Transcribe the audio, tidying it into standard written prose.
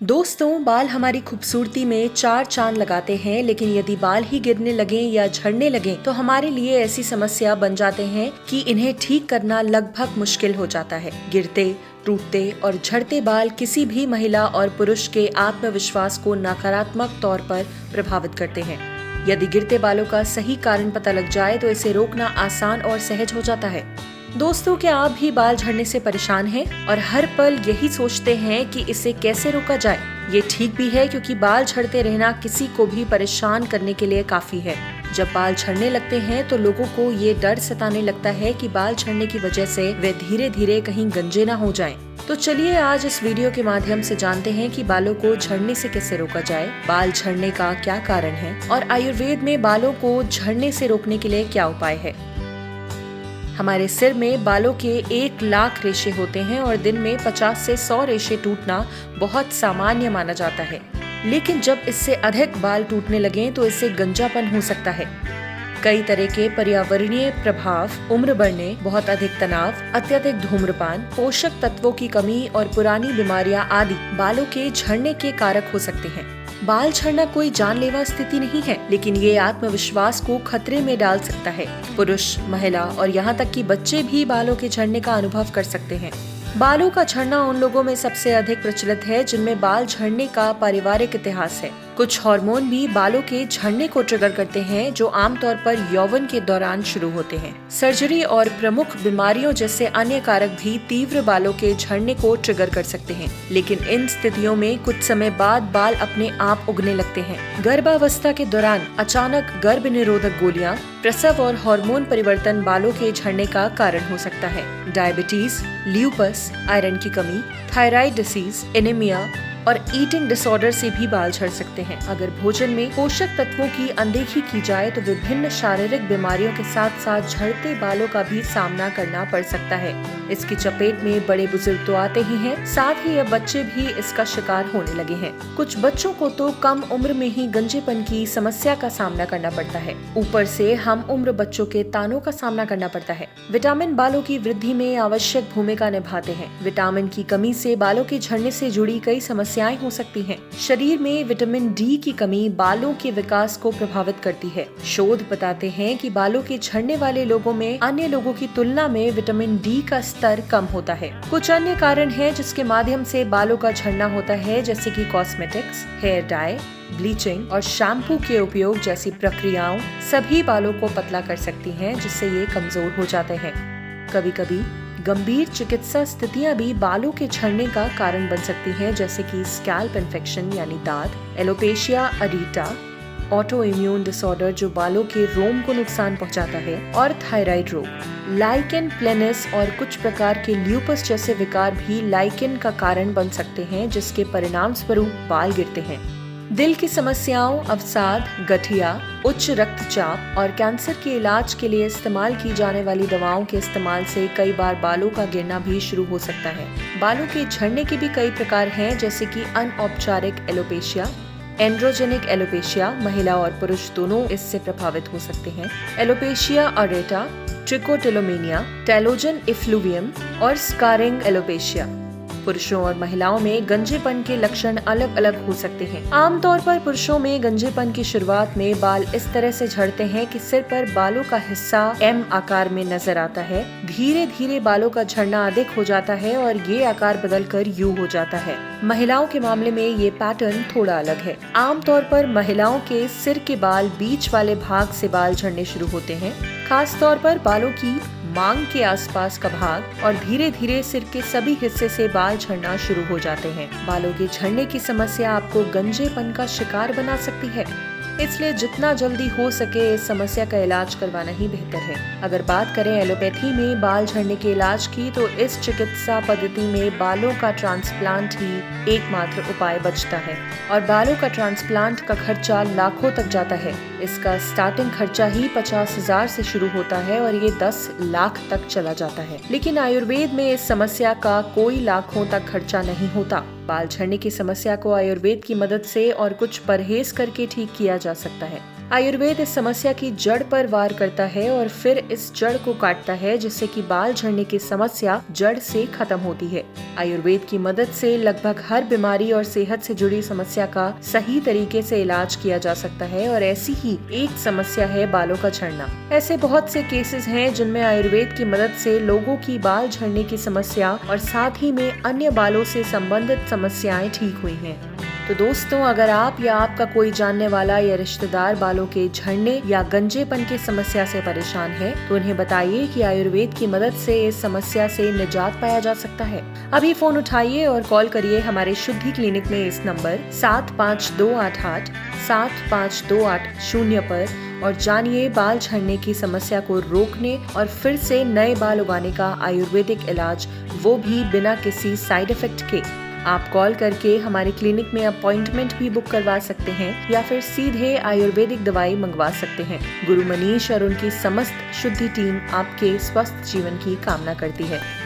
दोस्तों, बाल हमारी खूबसूरती में चार चांद लगाते हैं, लेकिन यदि बाल ही गिरने लगे या झड़ने लगे तो हमारे लिए ऐसी समस्या बन जाते हैं कि इन्हें ठीक करना लगभग मुश्किल हो जाता है। गिरते, टूटते और झड़ते बाल किसी भी महिला और पुरुष के आत्मविश्वास को नकारात्मक तौर पर प्रभावित करते हैं। यदि गिरते बालों का सही कारण पता लग जाए तो इसे रोकना आसान और सहज हो जाता है। दोस्तों, क्या आप भी बाल झड़ने से परेशान हैं और हर पल यही सोचते हैं कि इसे कैसे रोका जाए? ये ठीक भी है, क्योंकि बाल झड़ते रहना किसी को भी परेशान करने के लिए काफी है। जब बाल झड़ने लगते हैं तो लोगों को ये डर सताने लगता है कि बाल झड़ने की वजह से वे धीरे धीरे कहीं गंजे ना हो जाएं। तो चलिए आज इस वीडियो के माध्यम से जानते हैं कि बालों को झड़ने से कैसे रोका जाए, बाल झड़ने का क्या कारण है और आयुर्वेद में बालों को झड़ने से रोकने के लिए क्या उपाय है। हमारे सिर में बालों के 1 लाख रेशे होते हैं और दिन में 50 से 100 रेशे टूटना बहुत सामान्य माना जाता है। लेकिन जब इससे अधिक बाल टूटने लगें तो इससे गंजापन हो सकता है। कई तरह के पर्यावरणीय प्रभाव, उम्र बढ़ने, बहुत अधिक तनाव, अत्यधिक धूम्रपान, पोषक तत्वों की कमी और पुरानी बीमारियां आदि बालों के झड़ने के कारक हो सकते हैं। बाल झड़ना कोई जानलेवा स्थिति नहीं है, लेकिन ये आत्मविश्वास को खतरे में डाल सकता है। पुरुष, महिला और यहाँ तक कि बच्चे भी बालों के झड़ने का अनुभव कर सकते हैं। बालों का झड़ना उन लोगों में सबसे अधिक प्रचलित है जिनमें बाल झड़ने का पारिवारिक इतिहास है। कुछ हार्मोन भी बालों के झड़ने को ट्रिगर करते हैं, जो आमतौर पर यौवन के दौरान शुरू होते हैं। सर्जरी और प्रमुख बीमारियों जैसे अन्य कारक भी तीव्र बालों के झड़ने को ट्रिगर कर सकते हैं, लेकिन इन स्थितियों में कुछ समय बाद बाल अपने आप उगने लगते हैं। गर्भावस्था के दौरान अचानक गर्भ निरोधक गोलियां, प्रसव और हार्मोन परिवर्तन बालों के झड़ने का कारण हो सकता है। डायबिटीज, ल्यूपस, आयरन की कमी, थायराइड डिसीज, एनीमिया और ईटिंग डिसऑर्डर से भी बाल झड़ सकते हैं। अगर भोजन में पोषक तत्वों की अनदेखी की जाए तो विभिन्न शारीरिक बीमारियों के साथ साथ झड़ते बालों का भी सामना करना पड़ सकता है। इसकी चपेट में बड़े बुजुर्ग तो आते ही हैं, साथ ही अब बच्चे भी इसका शिकार होने लगे हैं। कुछ बच्चों को तो कम उम्र में ही गंजेपन की समस्या का सामना करना पड़ता है। ऊपर से हम उम्र बच्चों के तानों का सामना करना पड़ता है। विटामिन बालों की वृद्धि में आवश्यक भूमिका निभाते हैं। विटामिन की कमी से बालों के झड़ने से जुड़ी कई समस्याएं हो सकती हैं। शरीर में विटामिन डी की कमी बालों के विकास को प्रभावित करती है। शोध बताते हैं कि बालों के झड़ने वाले लोगों में अन्य लोगों की तुलना में विटामिन डी का स्तर कम होता है। कुछ अन्य कारण हैं जिसके माध्यम से बालों का झड़ना होता है, जैसे कि कॉस्मेटिक्स, हेयर डाई, ब्लीचिंग और शैम्पू के उपयोग जैसी प्रक्रियाओं सभी बालों को पतला कर सकती हैं, जिससे ये कमजोर हो जाते हैं। कभी कभी गंभीर चिकित्सा स्थितियां भी बालों के झड़ने का कारण बन सकती हैं, जैसे कि स्कैल्प इन्फेक्शन यानी दाद, एलोपेशिया अरीटा, ऑटो इम्यून डिसऑर्डर जो बालों के रोम को नुकसान पहुंचाता है, और थायराइड रोग। लाइकेन प्लेनिस और कुछ प्रकार के ल्यूपस जैसे विकार भी लाइकेन का कारण बन सकते हैं, जिसके परिणाम स्वरूप बाल गिरते हैं। दिल की समस्याओं, अवसाद, गठिया, उच्च रक्तचाप और कैंसर के इलाज के लिए इस्तेमाल की जाने वाली दवाओं के इस्तेमाल से कई बार बालों का गिरना भी शुरू हो सकता है। बालों के झड़ने के भी कई प्रकार हैं, जैसे कि अनौपचारिक एलोपेशिया, एंड्रोजेनिक एलोपेशिया, महिला और पुरुष दोनों इससे प्रभावित हो सकते हैं। एलोपेशिया अरेटा, ट्रिकोटिलोमेनिया, टेलोजन इफ्लूवियम और स्कारिंग एलोपेशिया। पुरुषों और महिलाओं में गंजेपन के लक्षण अलग अलग हो सकते हैं। आमतौर पर पुरुषों में गंजेपन की शुरुआत में बाल इस तरह से झड़ते हैं कि सिर पर बालों का हिस्सा एम आकार में नजर आता है। धीरे धीरे बालों का झड़ना अधिक हो जाता है और ये आकार बदलकर यू हो जाता है। महिलाओं के मामले में ये पैटर्न थोड़ा अलग है। आमतौर पर महिलाओं के सिर के बाल बीच वाले भाग से बाल झड़ने शुरू होते हैं, खास तौर पर बालों की मांग के आसपास का भाग, और धीरे धीरे सिर के सभी हिस्से से बाल झड़ना शुरू हो जाते हैं। बालों के झड़ने की समस्या आपको गंजेपन का शिकार बना सकती है, इसलिए जितना जल्दी हो सके इस समस्या का इलाज करवाना ही बेहतर है। अगर बात करें एलोपैथी में बाल झड़ने के इलाज की, तो इस चिकित्सा पद्धति में बालों का ट्रांसप्लांट ही एकमात्र उपाय बचता है और बालों का ट्रांसप्लांट का खर्चा लाखों तक जाता है। इसका स्टार्टिंग खर्चा ही 50,000 से शुरू होता है और ये 10 लाख तक चला जाता है। लेकिन आयुर्वेद में इस समस्या का कोई लाखों तक खर्चा नहीं होता। बाल झड़ने की समस्या को आयुर्वेद की मदद से और कुछ परहेज करके ठीक किया जा सकता है। आयुर्वेद इस समस्या की जड़ पर वार करता है और फिर इस जड़ को काटता है, जिससे कि बाल झड़ने की समस्या जड़ से खत्म होती है। आयुर्वेद की मदद से लगभग हर बीमारी और सेहत से जुड़ी समस्या का सही तरीके से इलाज किया जा सकता है और ऐसी ही एक समस्या है बालों का झड़ना। ऐसे बहुत से केसेस हैं जिनमें आयुर्वेद की मदद से लोगों की बाल झड़ने की समस्या और साथ ही में अन्य बालों से संबंधित समस्याएं ठीक हुई हैं। तो दोस्तों, अगर आप या आपका कोई जानने वाला या रिश्तेदार बालों के झड़ने या गंजेपन की समस्या से परेशान है तो उन्हें बताइए कि आयुर्वेद की मदद से इस समस्या से निजात पाया जा सकता है। अभी फोन उठाइए और कॉल करिए हमारे शुद्धि क्लिनिक में इस नंबर 7528875280 पर और जानिए बाल झड़ने की समस्या को रोकने और फिर से नए बाल उगाने का आयुर्वेदिक इलाज, वो भी बिना किसी साइड इफेक्ट के। आप कॉल करके हमारे क्लिनिक में अपॉइंटमेंट भी बुक करवा सकते हैं या फिर सीधे आयुर्वेदिक दवाई मंगवा सकते हैं। गुरु मनीष और उनकी समस्त शुद्धि टीम आपके स्वस्थ जीवन की कामना करती है।